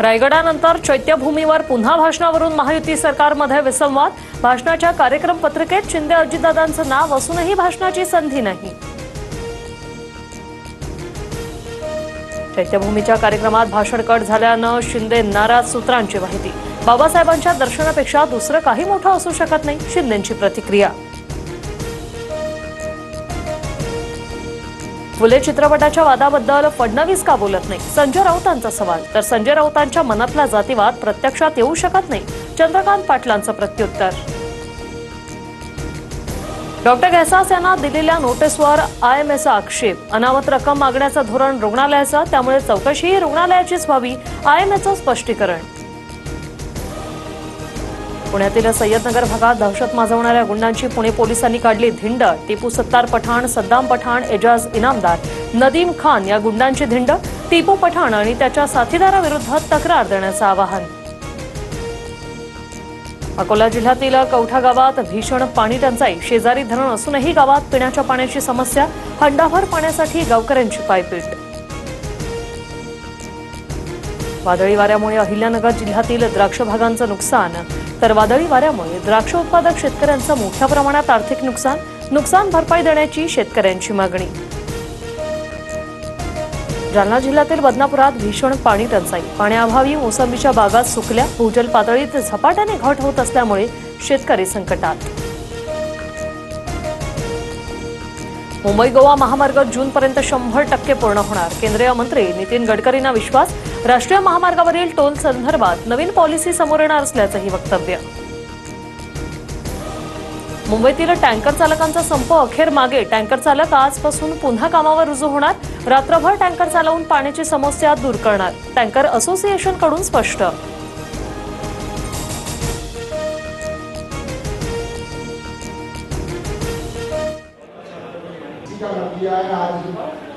रायगडानंतर चैत्यभूमीवर पुन्हा भाषणावरून महायुती सरकारमध्ये विसंवाद। भाषणाच्या कार्यक्रम पत्रिकेत शिंदे अजितदादांचं नाव असूनही भाषणाची संधी नाही। चैत्यभूमीच्या कार्यक्रमात भाषण कट झाल्यानं शिंदे नाराज, सूत्रांची माहिती। बाबासाहेबांच्या दर्शनापेक्षा दुसरं काही मोठं असू शकत नाही, शिंदेंची प्रतिक्रिया। फुले चित्रपटाच्या वादाबद्दल फडणवीस का बोलत नाही, संजय राऊतांचा सवाल। तर संजय राऊतांच्या मनातला जातीवाद प्रत्यक्षात येऊ शकत नाही, चंद्रकांत पाटलांचं प्रत्युत्तर। डॉक्टर घैसास यांना दिलेल्या नोटीसवर आयएमएचा आक्षेप। अनामत रक्कम मागण्याचं धोरण रुग्णालयाचं, त्यामुळे चौकशीही रुग्णालयाचीच व्हावी, आयएमएचं स्पष्टीकरण। पुण्यातील सय्यदनगर भागात दहशत माजवणाऱ्या गुंडांची पुणे पोलिसांनी काढली धिंड। टिपू सत्तार पठाण, सद्दाम पठाण, एजाज इनामदार, नदीम खान या गुंडांची धिंड। टिपू पठाण आणि त्याच्या साथीदाराविरुद्ध तक्रार देण्याचं आवाहन। अकोला जिल्ह्यातील कौठा गावात भीषण पाणी टंचाई। शेजारी धरण असूनही गावात पिण्याच्या पाण्याची समस्या। हंडाभर पाण्यासाठी गावकऱ्यांची पायपीट। वादळी वाऱ्यामुळे अहिल्यानगर जिल्ह्यातील द्राक्ष बागांचं नुकसान। तर वादळी वाऱ्यामुळे द्राक्ष उत्पादक शेतकऱ्यांचं मोठ्या प्रमाणात आर्थिक नुकसान। नुकसान भरपाई देण्याची शेतकऱ्यांची मागणी। जालना जिल्ह्यातील बदनापुरात भीषण पाणी टंचाई। पाण्याअभावी मोसंबीच्या बागात सुकल्या। भूजल पातळीत झपाट्याने घट होत असल्यामुळे शेतकरी संकटात। मुंबई गोवा महामार्ग जूनपर्यंत 100% पूर्ण होणार। केंद्रीय मंत्री नितीन गडकरींना विश्वास। राष्ट्रीय महामार्गावरील टोल संदर्भात नवीन पॉलिसी समोर येणार असल्याचंही वक्तव्य। मुंबईतील टँकर चालकांचा संप अखेर मागे। टँकर चालक आजपासून पुन्हा कामावर रुजू होणार। रात्रभर टँकर चालवून पाण्याची समस्या दूर करणार, टँकर असोसिएशनकडून स्पष्ट। किया है आज